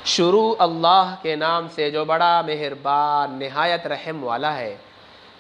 شروع اللہ کے نام سے جو بڑا مہربان نہایت رحم والا ہے۔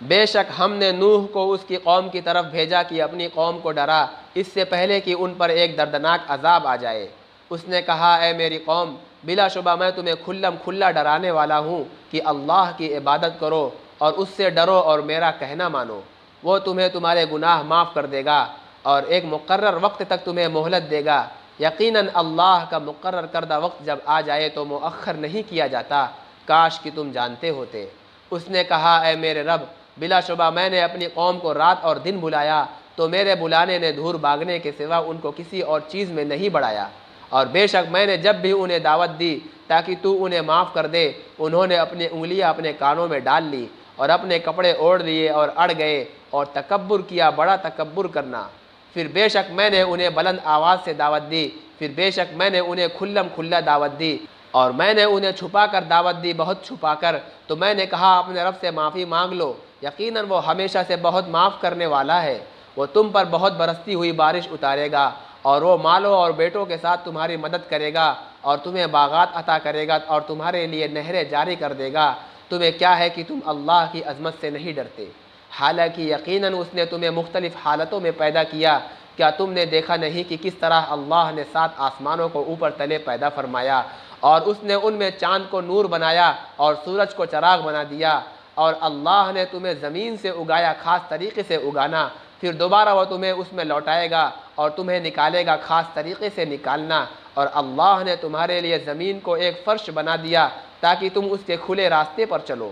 بے شک ہم نے نوح کو اس کی قوم کی طرف بھیجا کہ اپنی قوم کو ڈرا اس سے پہلے کہ ان پر ایک دردناک عذاب آ جائے۔ اس نے کہا اے میری قوم، بلا شبہ میں تمہیں کھلم کھلا ڈرانے والا ہوں کہ اللہ کی عبادت کرو اور اس سے ڈرو اور میرا کہنا مانو۔ وہ تمہیں تمہارے گناہ معاف کر دے گا اور ایک مقرر وقت تک تمہیں مہلت دے گا۔ یقیناً اللہ کا مقرر کردہ وقت جب آ جائے تو مؤخر نہیں کیا جاتا، کاش کہ تم جانتے ہوتے۔ اس نے کہا اے میرے رب، بلا شبہ میں نے اپنی قوم کو رات اور دن بلایا تو میرے بلانے نے دور بھاگنے کے سوا ان کو کسی اور چیز میں نہیں بڑھایا، اور بے شک میں نے جب بھی انہیں دعوت دی تاکہ تو انہیں معاف کر دے، انہوں نے اپنی انگلیاں اپنے کانوں میں ڈال لی اور اپنے کپڑے اوڑھ لیے اور اڑ گئے اور تکبر کیا، بڑا تکبر کرنا۔ پھر بے شک میں نے انہیں بلند آواز سے دعوت دی، پھر بے شک میں نے انہیں کھلم کھلا دعوت دی، اور میں نے انہیں چھپا کر دعوت دی، بہت چھپا کر۔ تو میں نے کہا اپنے رب سے معافی مانگ لو، یقیناً وہ ہمیشہ سے بہت معاف کرنے والا ہے۔ وہ تم پر بہت برستی ہوئی بارش اتارے گا، اور وہ مالوں اور بیٹوں کے ساتھ تمہاری مدد کرے گا اور تمہیں باغات عطا کرے گا اور تمہارے لیے نہریں جاری کر دے گا۔ تمہیں کیا ہے کہ تم اللہ کی عظمت سے نہیں ڈرتے؟ حالانکہ یقیناً اس نے تمہیں مختلف حالتوں میں پیدا کیا۔ کیا تم نے دیکھا نہیں کہ کس طرح اللہ نے 7 آسمانوں کو اوپر تلے پیدا فرمایا، اور اس نے ان میں چاند کو نور بنایا اور سورج کو چراغ بنا دیا، اور اللہ نے تمہیں زمین سے اگایا، خاص طریقے سے اگانا، پھر دوبارہ وہ تمہیں اس میں لوٹائے گا اور تمہیں نکالے گا، خاص طریقے سے نکالنا، اور اللہ نے تمہارے لیے زمین کو ایک فرش بنا دیا تاکہ تم اس کے کھلے راستے پر چلو۔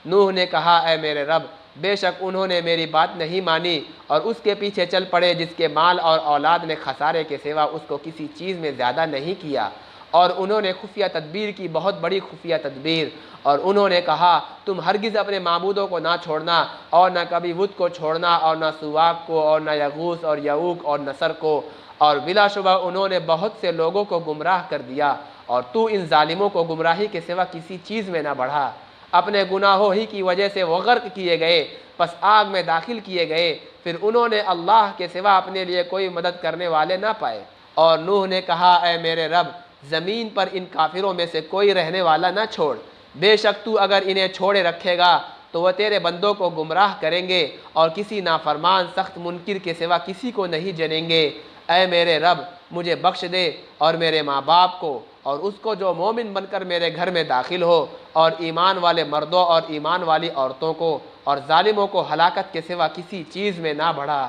نوح نے کہا اے میرے رب، بے شک انہوں نے میری بات نہیں مانی اور اس کے پیچھے چل پڑے جس کے مال اور اولاد نے خسارے کے سوا اس کو کسی چیز میں زیادہ نہیں کیا، اور انہوں نے خفیہ تدبیر کی، بہت بڑی خفیہ تدبیر، اور انہوں نے کہا تم ہرگز اپنے معبودوں کو نہ چھوڑنا، اور نہ کبھی بت کو چھوڑنا، اور نہ سواک کو، اور نہ یغوث اور یعوق اور نصر کو، اور بلا شبہ انہوں نے بہت سے لوگوں کو گمراہ کر دیا، اور تو ان ظالموں کو گمراہی کے سوا کسی چیز میں نہ بڑھا۔ اپنے گناہوں ہی کی وجہ سے وہ غرق کیے گئے، پس آگ میں داخل کیے گئے، پھر انہوں نے اللہ کے سوا اپنے لیے کوئی مدد کرنے والے نہ پائے۔ اور نوح نے کہا اے میرے رب، زمین پر ان کافروں میں سے کوئی رہنے والا نہ چھوڑ، بے شک تو اگر انہیں چھوڑے رکھے گا تو وہ تیرے بندوں کو گمراہ کریں گے اور کسی نافرمان سخت منکر کے سوا کسی کو نہیں جنیں گے۔ اے میرے رب، مجھے بخش دے اور میرے ماں باپ کو اور اس کو جو مومن بن کر میرے گھر میں داخل ہو، اور ایمان والے مردوں اور ایمان والی عورتوں کو، اور ظالموں کو ہلاکت کے سوا کسی چیز میں نہ بڑھا۔